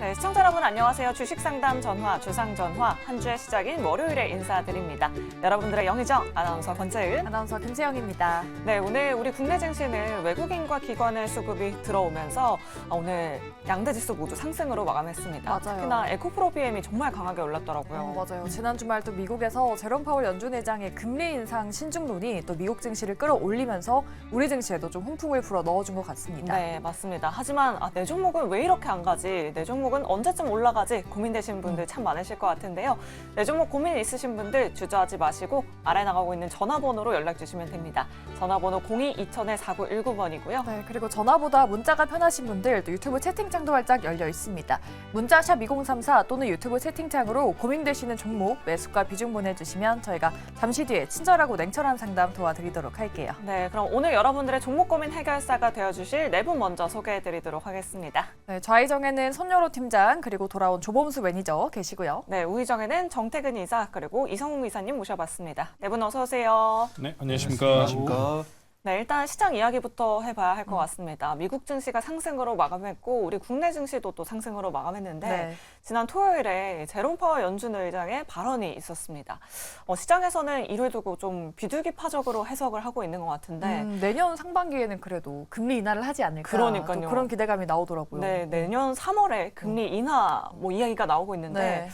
네, 시청자 여러분 안녕하세요. 주식상담 전화, 주상전화 한 주의 시작인 월요일에 인사드립니다. 여러분들의 영희정, 아나운서 권재은, 아나운서 김채영입니다. 네, 오늘 우리 국내 증시는 외국인과 기관의 수급이 들어오면서 오늘 양대 지수 모두 상승으로 마감했습니다. 맞아요. 특히나 에코프로 BM이 정말 강하게 올랐더라고요. 맞아요. 지난 주말 또 미국에서 제롬 파월 연준 회장의 금리 인상 신중론이 또 미국 증시를 끌어올리면서 우리 증시에도 좀 훈풍을 불어 넣어준 것 같습니다. 네, 맞습니다. 하지만 내 종목은 왜 이렇게 안 가지? 내 종목은 언제쯤 올라가지? 고민되시는 분들 참 많으실 것 같은데요. 내 종목 고민 있으신 분들 주저하지 마시고 아래 나가고 있는 전화번호로 연락 주시면 됩니다. 전화번호 02-2000-4919번이고요. 네, 그리고 전화보다 문자가 편하신 분들 또 유튜브 채팅창도 활짝 열려 있습니다. 문자 샵 2034 또는 유튜브 채팅창으로 고민되시는 종목, 매수가 비중 보내주시면 저희가 잠시 뒤에 친절하고 냉철한 상담 도와드리도록 할게요. 네, 그럼 오늘 여러분들의 종목 고민 해결사가 되어주실 네 분 먼저 소개해드리도록 하겠습니다. 네, 좌의정에는 손여로 팀장 그리고 돌아온 조범수 매니저 계시고요. 네, 우의정에는 정태근 이사 그리고 이성웅 이사님 모셔봤습니다. 네 분 어서 오세요. 네, 안녕하십니까. 안녕하십니까. 네, 일단 시장 이야기부터 해봐야 할 것 같습니다. 미국 증시가 상승으로 마감했고 우리 국내 증시도 또 상승으로 마감했는데 네. 지난 토요일에 제롬 파월 연준 의장의 발언이 있었습니다. 시장에서는 이를 두고 좀 비둘기파적으로 해석을 하고 있는 것 같은데 내년 상반기에는 그래도 금리 인하를 하지 않을까. 그러니까요. 또 그런 기대감이 나오더라고요. 네, 내년 3월에 금리 인하 이야기가 나오고 있는데 네.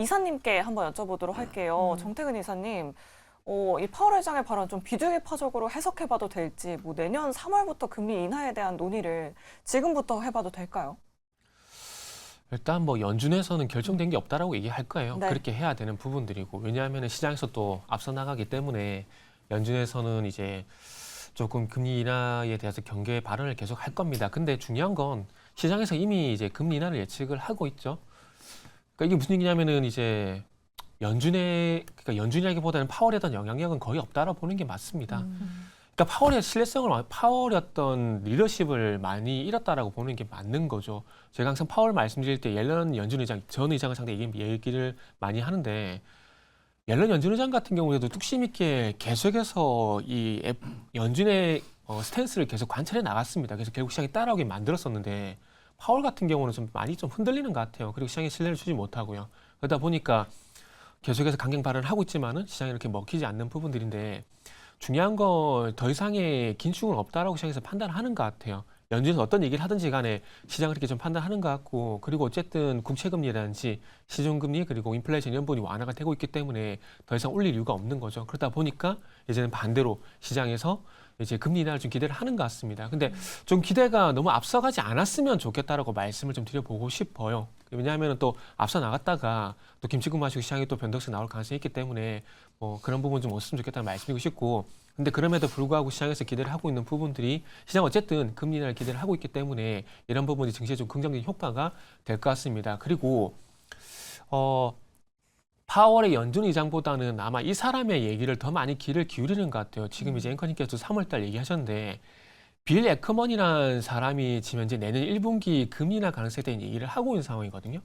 이사님께 한번 여쭤보도록 할게요. 정태근 이사님. 이 파월 의장의 발언 좀 비둘기파적으로 해석해봐도 될지, 내년 3월부터 금리 인하에 대한 논의를 지금부터 해봐도 될까요? 일단 연준에서는 결정된 게 없다라고 얘기할 거예요. 네. 그렇게 해야 되는 부분들이고, 왜냐하면 시장에서 또 앞서 나가기 때문에 연준에서는 이제 조금 금리 인하에 대해서 경계 발언을 계속 할 겁니다. 근데 중요한 건 시장에서 이미 이제 금리 인하를 예측을 하고 있죠. 그러니까 이게 무슨 얘기냐면은 이제 그러니까 연준이라기보다는 파월에 대한 영향력은 거의 없다라고 보는 게 맞습니다. 그러니까 파월의 신뢰성을, 파월의 어떤 리더십을 많이 잃었다라고 보는 게 맞는 거죠. 제가 항상 파월 말씀드릴 때 옐런 연준 의장, 전 의장을 상대 얘기를 많이 하는데, 옐런 연준 의장 같은 경우에도 뚝심 있게 계속해서 이 연준의 스탠스를 계속 관찰해 나갔습니다. 그래서 결국 시장이 따라오게 만들었었는데, 파월 같은 경우는 좀 많이 좀 흔들리는 것 같아요. 그리고 시장에 신뢰를 주지 못하고요. 그러다 보니까 계속해서 강경 발언을 하고 있지만은 시장에 이렇게 먹히지 않는 부분들인데, 중요한 건 더 이상의 긴축은 없다라고 시장에서 판단하는 것 같아요. 연준에서 어떤 얘기를 하든지 간에 시장을 이렇게 좀 판단하는 것 같고, 그리고 어쨌든 국채금리라든지 시중금리 그리고 인플레이션 연본이 완화가 되고 있기 때문에 더 이상 올릴 이유가 없는 거죠. 그러다 보니까 이제는 반대로 시장에서 이제 금리 인하를 좀 기대를 하는 것 같습니다. 근데 좀 기대가 너무 앞서가지 않았으면 좋겠다라고 말씀을 좀 드려보고 싶어요. 왜냐하면 또 앞서 나갔다가 또 김치국 마시고 시장이 또 변동성 나올 가능성이 있기 때문에 그런 부분 좀 없으면 좋겠다는 말씀이고 싶고, 근데 그럼에도 불구하고 시장에서 기대를 하고 있는 부분들이 시장 어쨌든 금리 인하를 기대를 하고 있기 때문에 이런 부분이 증시에 좀 긍정적인 효과가 될 것 같습니다. 그리고 파월의 연준 의장보다는 아마 이 사람의 얘기를 더 많이 귀를 기울이는 것 같아요. 지금 이제 앵커님께서 3월달 얘기하셨는데, 빌 에커먼이라는 사람이 지금 현재 내년 1분기 금리 인하 가능성에 대한 얘기를 하고 있는 상황이거든요.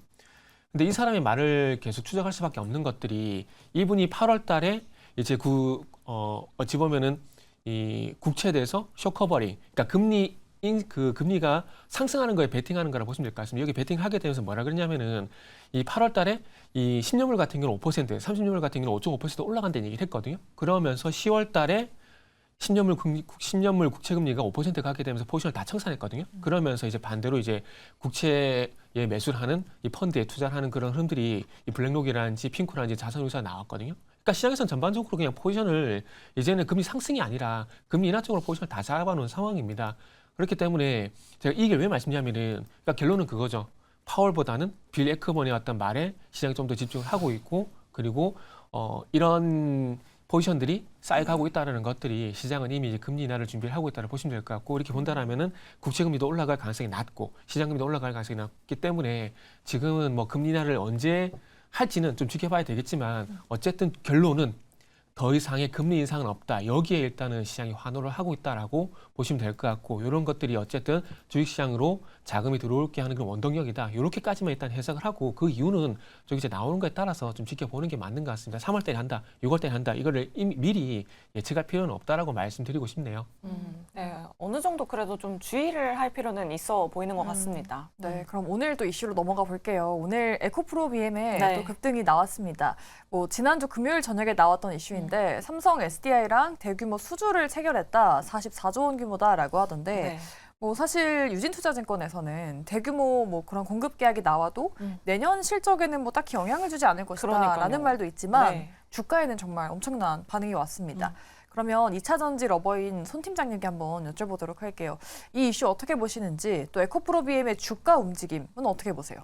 근데 이 사람의 말을 계속 추적할 수밖에 없는 것들이, 이분이 8월 달에 이제 어찌 보면은 이 국채에 대해서 쇼커버링, 그러니까 금리가 상승하는 거에 베팅하는 거라고 보시면 될 것 같습니다. 여기 베팅하게 되면서 뭐라 그러냐면은 이 8월 달에 이 10년물 같은 경우는 5%, 30년물 같은 경우는 5.5% 올라간다는 얘기를 했거든요. 그러면서 10월 달에 10년물 국채금리가 5% 가게 되면서 포지션을 다 청산했거든요. 그러면서 이제 반대로 이제 국채에 매수를 하는 이 펀드에 투자를 하는 그런 흐름들이 이 블랙록이라든지 핑크라든지 자산운용사가 나왔거든요. 그러니까 시장에서는 전반적으로 그냥 포지션을 이제는 금리 상승이 아니라 금리 인하 쪽으로 포지션을 다 잡아놓은 상황입니다. 그렇기 때문에 제가 이 얘기를 왜 말씀드리냐면은, 그러니까 결론은 그거죠. 파월보다는 빌 에커먼의 어떤 말에 시장이 좀 더 집중을 하고 있고, 그리고 이런 포지션들이 쌓여가고 있다는 것들이 시장은 이미 이제 금리 인하를 준비를 하고 있다고 보시면 될 것 같고, 이렇게 본다라면은 국채금리도 올라갈 가능성이 낮고 시장금리도 올라갈 가능성이 낮기 때문에 지금은 금리 인하를 언제 할지는 좀 지켜봐야 되겠지만, 어쨌든 결론은 더 이상의 금리 인상은 없다. 여기에 일단은 시장이 환호를 하고 있다라고 보시면 될 것 같고 이런 것들이 어쨌든 주식시장으로 자금이 들어올게 하는 그런 원동력이다. 이렇게까지만 일단 해석을 하고 그 이유는 저기 이제 나오는 거에 따라서 좀 지켜보는 게 맞는 것 같습니다. 3월 달에 한다, 6월 달에 한다. 이거를 이미 미리 예측할 필요는 없다라고 말씀드리고 싶네요. 네, 어느 정도 그래도 좀 주의를 할 필요는 있어 보이는 것 같습니다. 네, 그럼 오늘 또 이슈로 넘어가 볼게요. 오늘 에코프로 BM에 네. 또 급등이 나왔습니다. 뭐 지난주 금요일 저녁에 나왔던 이슈인데 삼성 SDI랑 대규모 수주를 체결했다. 44조 원 규모다라고 하던데 네. 뭐 사실 유진투자증권에서는 대규모 뭐 그런 공급 계약이 나와도 내년 실적에는 뭐 딱히 영향을 주지 않을 것이다라는 그러니까요. 말도 있지만 네. 주가에는 정말 엄청난 반응이 왔습니다. 그러면 2차 전지 러버인 손 팀장님께 한번 여쭤보도록 할게요. 이 이슈 어떻게 보시는지 또 에코프로 BM의 주가 움직임은 어떻게 보세요?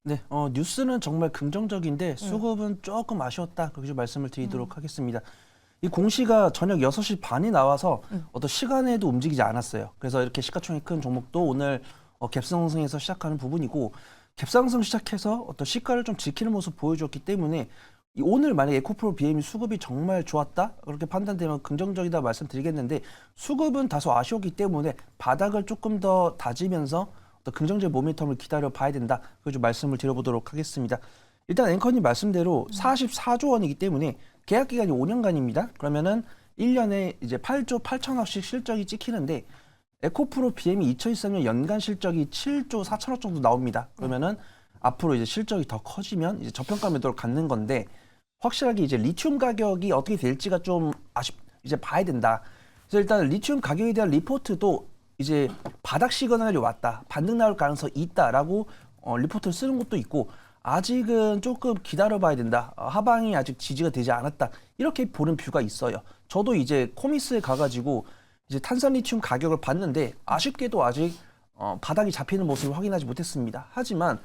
네, 뉴스는 정말 긍정적인데 수급은 조금 아쉬웠다. 그렇게 좀 말씀을 드리도록 하겠습니다. 이 공시가 저녁 6시 반에 나와서 어떤 시간에도 움직이지 않았어요. 그래서 이렇게 시가총액 큰 종목도 오늘 갭상승에서 시작하는 부분이고 갭상승 시작해서 어떤 시가를 좀 지키는 모습 보여줬기 때문에 오늘 만약에 에코프로 BM이 수급이 정말 좋았다? 그렇게 판단되면 긍정적이다 말씀드리겠는데 수급은 다소 아쉬웠기 때문에 바닥을 조금 더 다지면서 어떤 긍정적 모멘텀을 기다려 봐야 된다. 그걸 좀 말씀을 드려보도록 하겠습니다. 일단 앵커님 말씀대로 44조 원이기 때문에 계약 기간이 5년간입니다. 그러면은 1년에 이제 8조 8천억씩 실적이 찍히는데 에코프로 BM이 2023년 연간 실적이 7조 4천억 정도 나옵니다. 그러면은 앞으로 이제 실적이 더 커지면 이제 저평가 매도를 갖는 건데 확실하게 이제 리튬 가격이 어떻게 될지가 좀 이제 봐야 된다. 그래서 일단 리튬 가격에 대한 리포트도 이제 바닥 시그널이 왔다, 반등 나올 가능성이 있다라고 리포트를 쓰는 것도 있고 아직은 조금 기다려봐야 된다. 하방이 아직 지지가 되지 않았다. 이렇게 보는 뷰가 있어요. 저도 이제 코미스에 가가지고 이제 탄산 리튬 가격을 봤는데 아쉽게도 아직 바닥이 잡히는 모습을 확인하지 못했습니다. 하지만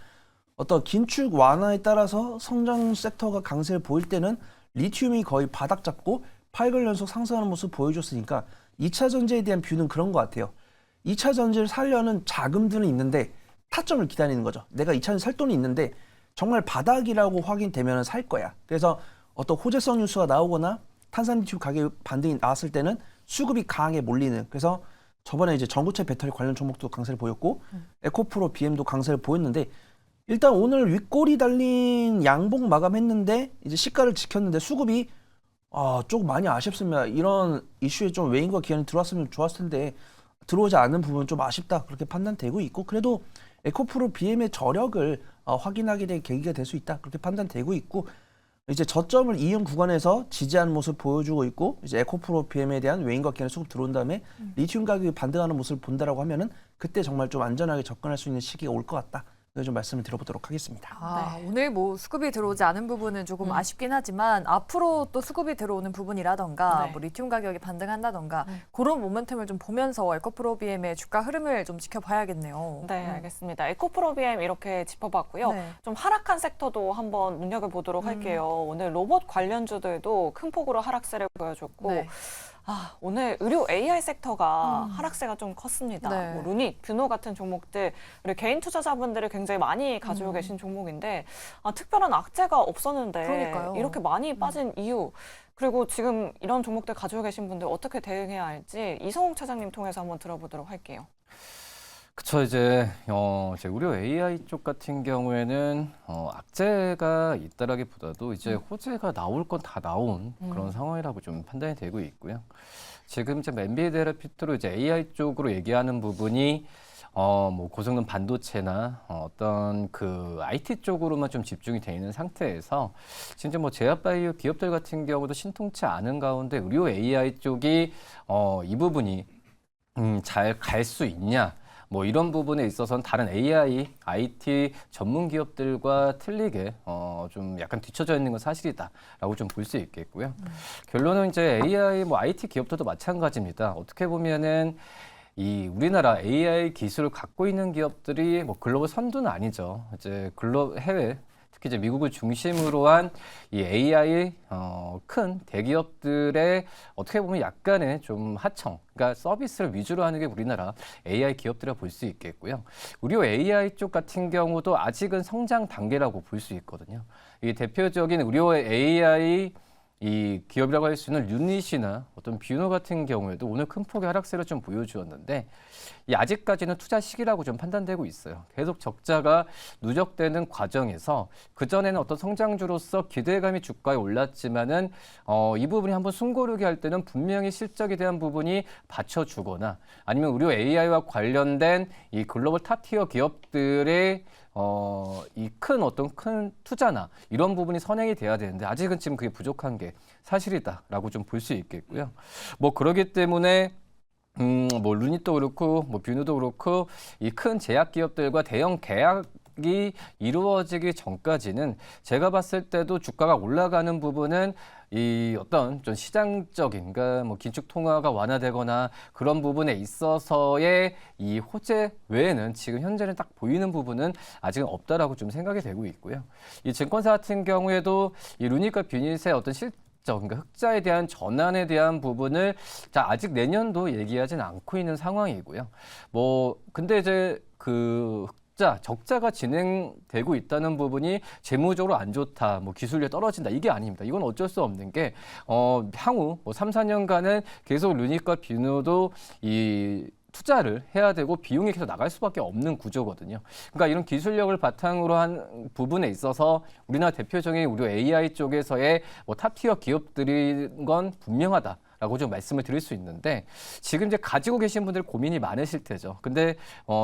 어떤 긴축 완화에 따라서 성장 섹터가 강세를 보일 때는 리튬이 거의 바닥 잡고 8개월 연속 상승하는 모습 보여줬으니까 2차 전지에 대한 뷰는 그런 것 같아요. 2차 전지를 사려는 자금들은 있는데 타점을 기다리는 거죠. 내가 2차 전지 살 돈이 있는데 정말 바닥이라고 확인되면 살 거야. 그래서 어떤 호재성 뉴스가 나오거나 탄산리튬 가격 반등이 나왔을 때는 수급이 강하게 몰리는. 그래서 저번에 이제 전고체 배터리 관련 종목도 강세를 보였고 에코프로 BM도 강세를 보였는데 일단 오늘 윗골이 달린 양봉 마감했는데 이제 시가를 지켰는데 수급이 조금 많이 아쉽습니다. 이런 이슈에 좀 외인과 기관이 들어왔으면 좋았을 텐데 들어오지 않은 부분은 좀 아쉽다. 그렇게 판단되고 있고 그래도 에코프로 BM의 저력을 확인하게 될 계기가 될 수 있다. 그렇게 판단되고 있고 이제 저점을 이은 구간에서 지지하는 모습 보여주고 있고 이제 에코프로 BM에 대한 외인과 기관의 수급 들어온 다음에 리튬 가격이 반등하는 모습을 본다라고 하면은 그때 정말 좀 안전하게 접근할 수 있는 시기가 올 것 같다. 좀 말씀을 드려보도록 하겠습니다. 오늘 뭐 수급이 들어오지 않은 부분은 조금 아쉽긴 하지만 앞으로 또 수급이 들어오는 부분이라던가 네. 뭐 리튬 가격이 반등한다던가 그런 모멘텀을 좀 보면서 에코프로 BM의 주가 흐름을 좀 지켜봐야겠네요. 네, 알겠습니다. 에코프로 BM 이렇게 짚어봤고요. 네. 좀 하락한 섹터도 한번 눈여겨보도록 할게요. 오늘 로봇 관련주들도 큰 폭으로 하락세를 보여줬고 네. 오늘 의료 AI 섹터가 하락세가 좀 컸습니다. 네. 뭐 루닛, 뷰노 같은 종목들 우리 개인 투자자분들이 굉장히 많이 가지고 계신 종목인데 특별한 악재가 없었는데 그러니까요. 이렇게 많이 빠진 이유 그리고 지금 이런 종목들 가지고 계신 분들 어떻게 대응해야 할지 이성욱 차장님 통해서 한번 들어보도록 할게요. 그쵸, 이제 의료 AI 쪽 같은 경우에는 악재가 있다라기보다도 이제 호재가 나올 건 다 나온 그런 상황이라고 좀 판단이 되고 있고요. 지금 이제 엔비디아 핏으로 이제 AI 쪽으로 얘기하는 부분이 뭐 고성능 반도체나 어떤 그 IT 쪽으로만 좀 집중이 돼 있는 상태에서 진짜 뭐 제약바이오 기업들 같은 경우도 신통치 않은 가운데 의료 AI 쪽이 이 부분이 잘 갈 수 있냐? 뭐 이런 부분에 있어서는 다른 AI, IT 전문 기업들과 틀리게 좀 약간 뒤처져 있는 건 사실이다라고 좀 볼 수 있겠고요. 결론은 이제 AI, 뭐 IT 기업들도 마찬가지입니다. 어떻게 보면은 이 우리나라 AI 기술을 갖고 있는 기업들이 뭐 글로벌 선두는 아니죠. 이제 해외 특히 이제 미국을 중심으로 한 이 AI 큰 대기업들의 어떻게 보면 약간의 좀 하청, 그러니까 서비스를 위주로 하는 게 우리나라 AI 기업들이라고 볼 수 있겠고요. 의료 AI 쪽 같은 경우도 아직은 성장 단계라고 볼 수 있거든요. 이 대표적인 의료 AI 이 기업이라고 할 수 있는 유닛이나 어떤 뷰노 같은 경우에도 오늘 큰 폭의 하락세를 좀 보여주었는데 이 아직까지는 투자 시기라고 좀 판단되고 있어요. 계속 적자가 누적되는 과정에서 그전에는 어떤 성장주로서 기대감이 주가에 올랐지만은 이 부분이 한번 숨고르게 할 때는 분명히 실적에 대한 부분이 받쳐주거나 아니면 의료 AI와 관련된 이 글로벌 탑티어 기업들의 이 어떤 큰 투자나 이런 부분이 선행이 돼야 되는데 아직은 지금 그게 부족한 게 사실이다라고 좀 볼 수 있겠고요. 뭐 그러기 때문에 뭐 루닛도 그렇고 뭐 뷰누도 그렇고 이 큰 제약 기업들과 대형 계약이 이루어지기 전까지는 제가 봤을 때도 주가가 올라가는 부분은 이 어떤 좀 시장적인, 그러니까 뭐 긴축 통화가 완화되거나 그런 부분에 있어서의 이 호재 외에는 지금 현재는 딱 보이는 부분은 아직은 없다라고 좀 생각이 되고 있고요. 이 증권사 같은 경우에도 이 루닛과 뷰닛의 어떤 그러니까 흑자에 대한 전환에 대한 부분을 아직 내년도 얘기하진 않고 있는 상황이고요. 뭐 근데 이제 그 적자가 진행되고 있다는 부분이 재무적으로 안 좋다, 뭐 기술력이 떨어진다 이게 아닙니다. 이건 어쩔 수 없는 게 향후 뭐 3, 4년간은 계속 루닛과 뷰노도 이 투자를 해야 되고 비용이 계속 나갈 수밖에 없는 구조거든요. 그러니까 이런 기술력을 바탕으로 한 부분에 있어서 우리나라 대표적인 우리 AI 쪽에서의 뭐 탑티어 기업들인 건 분명하다. 라고 좀 말씀을 드릴 수 있는데 지금 이제 가지고 계신 분들 고민이 많으실 테죠. 근데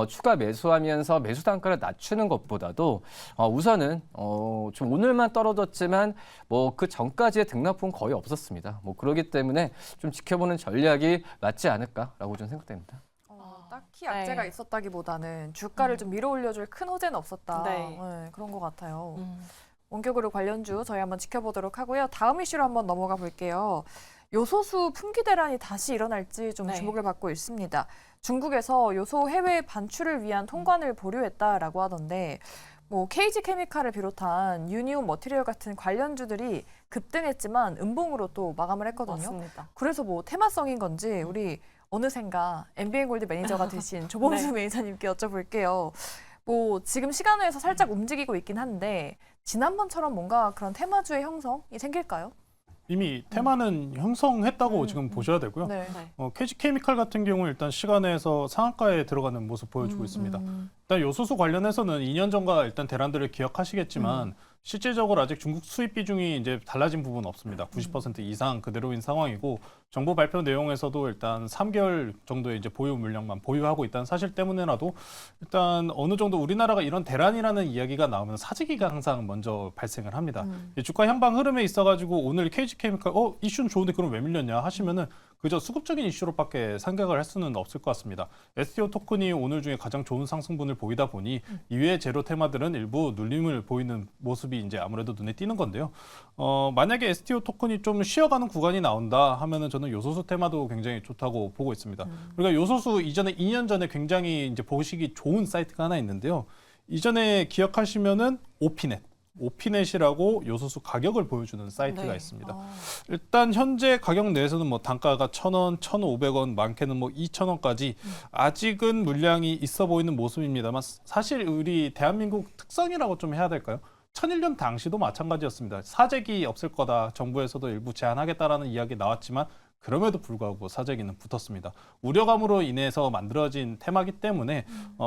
추가 매수하면서 매수 단가를 낮추는 것보다도 우선은 좀 오늘만 떨어졌지만 뭐 그 전까지의 등락폭은 거의 없었습니다. 뭐 그렇기 때문에 좀 지켜보는 전략이 맞지 않을까라고 좀 생각됩니다. 딱히 악재가 네. 있었다기보다는 주가를 좀 밀어 올려줄 큰 호재는 없었다. 네. 네, 그런 것 같아요. 원격으로 관련주 저희 한번 지켜보도록 하고요. 다음 이슈로 한번 넘어가 볼게요. 요소수 품귀 대란이 다시 일어날지 좀 네. 주목을 받고 있습니다. 중국에서 요소 해외 반출을 위한 통관을 보류했다라고 하던데 뭐 KG 케미칼을 비롯한 유니온 머티리얼 같은 관련주들이 급등했지만 음봉으로 또 마감을 했거든요. 맞습니다. 그래서 뭐 테마성인 건지 우리 어느샌가 MBN골드 매니저가 되신 조범수 네. 매니저님께 여쭤볼게요. 뭐 지금 시간외에서 살짝 움직이고 있긴 한데 지난번처럼 뭔가 그런 테마주의 형성이 생길까요? 이미 테마는 형성했다고 지금 보셔야 되고요. 네. KG 케미칼 같은 경우 일단 시간에서 상한가에 들어가는 모습 보여주고 있습니다. 일단 요소수 관련해서는 2년 전과 일단 대란들을 기억하시겠지만 실질적으로 아직 중국 수입 비중이 이제 달라진 부분은 없습니다. 90% 이상 그대로인 상황이고 정부 발표 내용에서도 일단 3개월 정도의 이제 보유 물량만 보유하고 있다는 사실 때문에라도 일단 어느 정도 우리나라가 이런 대란이라는 이야기가 나오면 사재기가 항상 먼저 발생을 합니다. 이 주가 향방 흐름에 있어가지고 오늘 KG 케미칼 이슈는 좋은데 그럼 왜 밀렸냐 하시면은 그저 수급적인 이슈로밖에 생각을 할 수는 없을 것 같습니다. STO 토큰이 오늘 중에 가장 좋은 상승분을 보이다 보니 이외의 제로 테마들은 일부 눌림을 보이는 모습이 이제 아무래도 눈에 띄는 건데요. 만약에 STO 토큰이 좀 쉬어가는 구간이 나온다 하면은 저는 요소수 테마도 굉장히 좋다고 보고 있습니다. 그러니까 요소수 이전에 2년 전에 굉장히 이제 보시기 좋은 사이트가 하나 있는데요. 이전에 기억하시면은 오피넷이라고 요소수 가격을 보여주는 사이트가 네. 있습니다. 일단 현재 가격 내에서는 뭐 단가가 1,000원, 1,500원, 많게는 뭐 2,000원까지 아직은 물량이 있어 보이는 모습입니다만 사실 우리 대한민국 특성이라고 좀 해야 될까요? 2001년 당시도 마찬가지였습니다. 사재기 없을 거다. 정부에서도 일부 제한하겠다라는 이야기 나왔지만 그럼에도 불구하고 사재기는 붙었습니다. 우려감으로 인해서 만들어진 테마기 때문에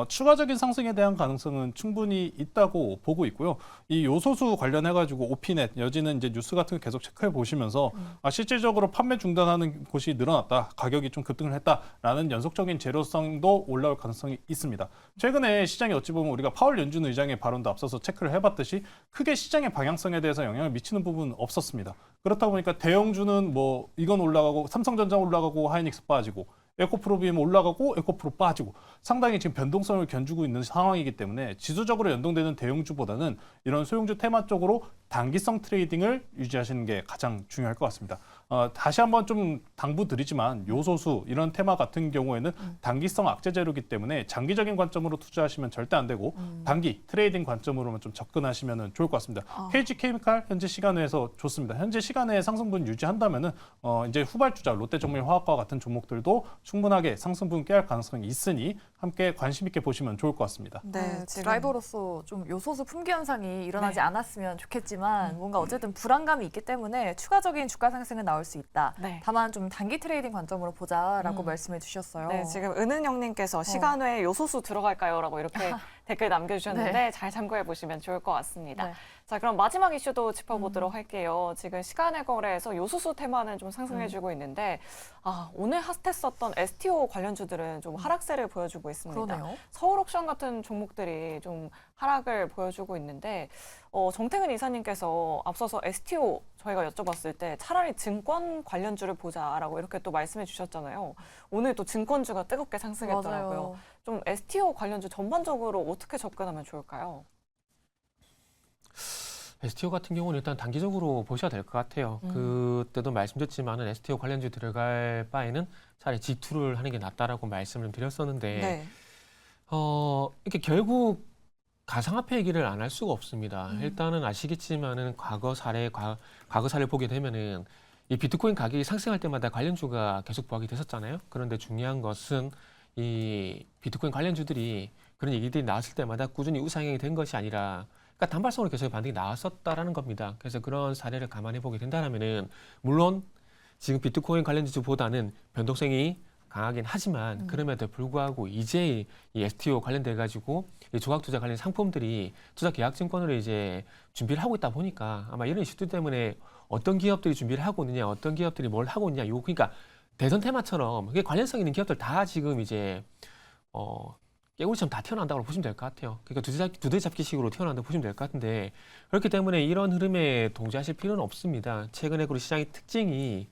추가적인 상승에 대한 가능성은 충분히 있다고 보고 있고요. 이 요소수 관련해가지고 오피넷, 여지는 이제 뉴스 같은 거 계속 체크해 보시면서 실질적으로 판매 중단하는 곳이 늘어났다, 가격이 좀 급등을 했다라는 연속적인 재료성도 올라올 가능성이 있습니다. 최근에 시장이 어찌 보면 우리가 파월 연준 의장의 발언도 앞서서 체크를 해봤듯이 크게 시장의 방향성에 대해서 영향을 미치는 부분은 없었습니다. 그렇다 보니까 대형주는 뭐 이건 올라가고 삼성전자 올라가고 하이닉스 빠지고 에코프로비엠 올라가고 에코프로 빠지고 상당히 지금 변동성을 견주고 있는 상황이기 때문에 지수적으로 연동되는 대형주보다는 이런 소형주 테마 쪽으로 단기성 트레이딩을 유지하시는 게 가장 중요할 것 같습니다. 다시 한번 좀 당부드리지만 요소수 이런 테마 같은 경우에는 단기성 악재 재료이기 때문에 장기적인 관점으로 투자하시면 절대 안 되고 단기 트레이딩 관점으로만 좀 접근하시면 좋을 것 같습니다. KG 케미칼 현재 시간에서 좋습니다. 현재 시간에 상승분 유지한다면은 이제 후발주자 롯데정밀화학과 같은 종목들도 충분하게 상승분 깨할 가능성이 있으니 함께 관심 있게 보시면 좋을 것 같습니다. 네, 지금 드라이버로서 좀 요소수 품귀 현상이 일어나지 네. 않았으면 좋겠지만 뭔가 어쨌든 불안감이 있기 때문에 추가적인 주가 상승은 나올 수 있다. 네. 다만 좀 단기 트레이딩 관점으로 보자라고 말씀해 주셨어요. 네, 지금 은은영님께서 시간 외에 요소수 들어갈까요?라고 이렇게 댓글 남겨주셨는데 네. 잘 참고해 보시면 좋을 것 같습니다. 네. 자, 그럼 마지막 이슈도 짚어보도록 할게요. 지금 시간의 거래에서 요소수 테마는 좀 상승해주고 있는데 오늘 핫했었던 STO 관련주들은 좀 하락세를 보여주고 있습니다. 그러네요. 서울옥션 같은 종목들이 좀 하락을 보여주고 있는데 정태근 이사님께서 앞서서 STO 저희가 여쭤봤을 때 차라리 증권 관련주를 보자라고 이렇게 또 말씀해 주셨잖아요. 오늘 또 증권주가 뜨겁게 상승했더라고요. 맞아요. 좀 STO 관련주 전반적으로 어떻게 접근하면 좋을까요? STO 같은 경우는 일단 단기적으로 보셔야 될 것 같아요. 그때도 말씀드렸지만은 STO 관련주 들어갈 바에는 차라리 G2를 하는 게 낫다라고 말씀을 드렸었는데 네. 이렇게 결국 가상화폐 얘기를 안 할 수가 없습니다. 일단은 아시겠지만은 과거 사례를 보게 되면은 이 비트코인 가격이 상승할 때마다 관련주가 계속 부각이 됐었잖아요. 그런데 중요한 것은 이 비트코인 관련주들이 그런 얘기들이 나왔을 때마다 꾸준히 우상향이 된 것이 아니라 그러니까 단발성으로 계속 반등이 나왔었다라는 겁니다. 그래서 그런 사례를 감안해 보게 된다면은 물론 지금 비트코인 관련주보다는 변동성이 강하긴 하지만 그럼에도 불구하고 이제 이 STO 관련돼 가지고 이 조각 투자 관련 상품들이 투자 계약 증권으로 이제 준비를 하고 있다 보니까 아마 이런 이슈들 때문에 어떤 기업들이 준비를 하고 있느냐, 어떤 기업들이 뭘 하고 있느냐, 그러니까 대선 테마처럼 그게 관련성 있는 기업들 다 지금 이제 깨구리처럼 다 태어난다고 보시면 될 것 같아요. 그러니까 두대 잡기식으로 태어난다고 보시면 될 것 같은데 그렇기 때문에 이런 흐름에 동조하실 필요는 없습니다. 최근에 그리고 시장의 특징이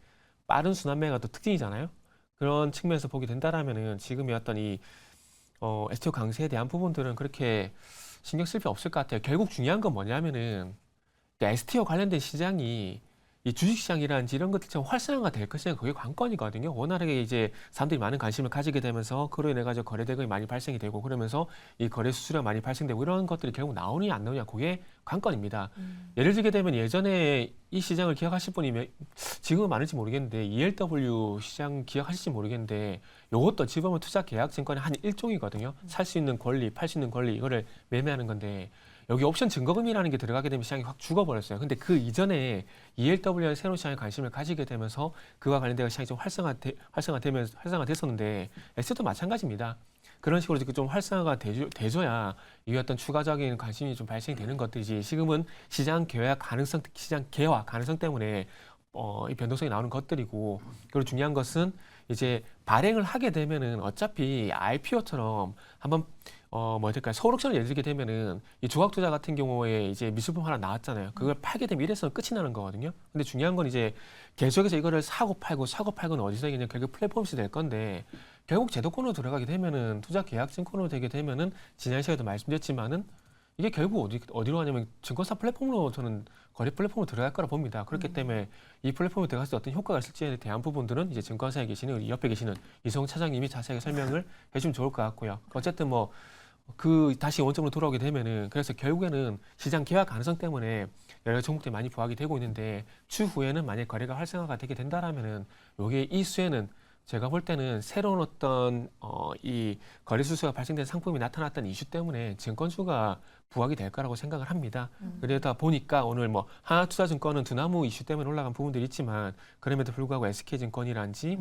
빠른 순환매가 또 특징이잖아요. 그런 측면에서 보게 된다라면은 지금의 어떤 이 STO 강세에 대한 부분들은 그렇게 신경 쓸 필요 없을 것 같아요. 결국 중요한 건 뭐냐면은 STO 관련된 시장이 이 주식시장이라든지 이런 것들처럼 활성화가 될 것이냐 그게 관건이거든요. 워낙에 이제 사람들이 많은 관심을 가지게 되면서 그로 인해 가지고 거래 대금이 많이 발생이 되고 그러면서 이 거래 수수료가 많이 발생되고 이런 것들이 결국 나오느냐 안 나오느냐 그게 관건입니다. 예를 들게 되면 예전에 이 시장을 기억하실 분이면 지금은 많을지 모르겠는데 ELW 시장 기억하실지 모르겠는데 이것도 지금은 투자 계약 증권의 한 일종이거든요. 살 수 있는 권리, 팔 수 있는 권리 이거를 매매하는 건데 여기 옵션 증거금이라는 게 들어가게 되면 시장이 확 죽어버렸어요. 근데 그 이전에 ELW의 새로운 시장에 관심을 가지게 되면서 그와 관련된 시장이 좀 활성화됐었는데 S도 마찬가지입니다. 그런 식으로 좀 활성화가 돼줘야 이 어떤 추가적인 관심이 좀 발생이 되는 것들이지 지금은 시장 개화 가능성 때문에 이 변동성이 나오는 것들이고 그리고 중요한 것은 이제 발행을 하게 되면은 어차피 IPO처럼 한번 서울옥션을 예를 들게 되면은 이 조각 투자 같은 경우에 이제 미술품 하나 나왔잖아요. 그걸 팔게 되면 이래서는 끝이 나는 거거든요. 근데 중요한 건 이제 계속해서 이거를 사고 팔고는 어디서 이기냐 결국 플랫폼이 될 건데 결국 제도권으로 들어가게 되면은 투자 계약 증권으로 되게 되면은 지난 시간에도 말씀드렸지만은 이게 결국 어디로 가냐면 증권사 플랫폼으로 저는 거래 플랫폼으로 들어갈 거라 봅니다. 그렇기 때문에 이 플랫폼에 들어갔을 때 어떤 효과가 있을지에 대한 부분들은 이제 증권사에 계시는 우리 옆에 계시는 이성 차장님이 자세하게 설명을 해주면 좋을 것 같고요. 어쨌든 다시 원점으로 돌아오게 되면은 그래서 결국에는 시장 개화 가능성 때문에 여러 종목들이 많이 부각이 되고 있는데 추후에는 만약 거래가 활성화가 되게 된다라면은 요게 이 수에는 제가 볼 때는 새로운 어떤 이 거래 수수가 발생된 상품이 나타났다는 이슈 때문에 증권주가 부각이 될 거라고 생각을 합니다. 그러다 보니까 오늘 하나투자증권은 두나무 이슈 때문에 올라간 부분들이 있지만 그럼에도 불구하고 SK증권이란지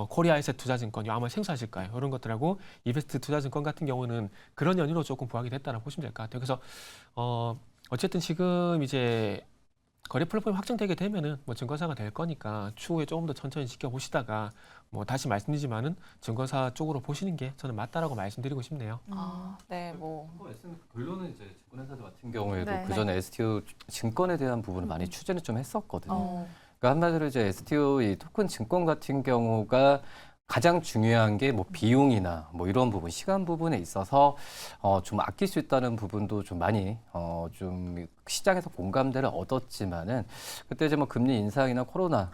코리아에셋 투자증권이 아마 생소하실까요? 이런 것들하고 이베스트 투자증권 같은 경우는 그런 연유로 조금 부각이 됐다고 보시면 될 것 같아요. 그래서 어쨌든 지금 이제 거래 플랫폼이 확정되게 되면은 증권사가 될 거니까 추후에 조금 더 천천히 지켜보시다가 다시 말씀드리지만은 증권사 쪽으로 보시는 게 저는 맞다라고 말씀드리고 싶네요. 네, 결론은 이제 증권회사들 같은 경우에도 네. 그 전에 STO 증권에 대한 부분을 많이 추진을 좀 했었거든요. 어. 그러니까 한마디로 이제 STO 이 토큰 증권 같은 경우가 가장 중요한 게 비용이나 이런 부분, 시간 부분에 있어서 좀 아낄 수 있다는 부분도 좀 많이 좀 시장에서 공감대를 얻었지만은 그때 이제 금리 인상이나 코로나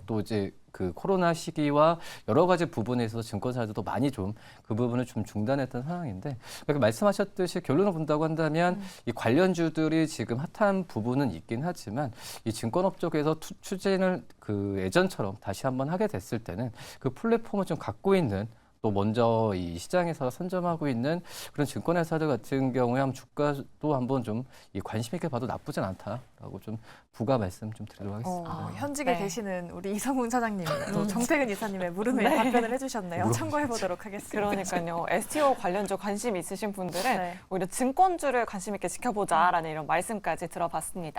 또 이제 그 코로나 시기와 여러 가지 부분에 있어서 증권사들도 많이 좀 그 부분을 좀 중단했던 상황인데 그렇게 말씀하셨듯이 결론을 본다고 한다면 이 관련주들이 지금 핫한 부분은 있긴 하지만 이 증권업 쪽에서 추진을 그 예전처럼 다시 한번 하게 됐을 때는 그 플랫폼을 좀 갖고 있는 또 먼저 이 시장에서 선점하고 있는 그런 증권회사들 같은 경우에 한번 주가도 한번 좀 이 관심 있게 봐도 나쁘진 않다라고 좀 부가 말씀 좀 드리도록 하겠습니다. 현직에 네. 계시는 우리 이성훈 사장님이 또 정태근 이사님의 물음에 네. 답변을 해주셨네요. 참고해 보도록 하겠습니다. 그러니까요. STO 관련주 관심 있으신 분들은 네. 오히려 증권주를 관심 있게 지켜보자라는 이런 말씀까지 들어봤습니다.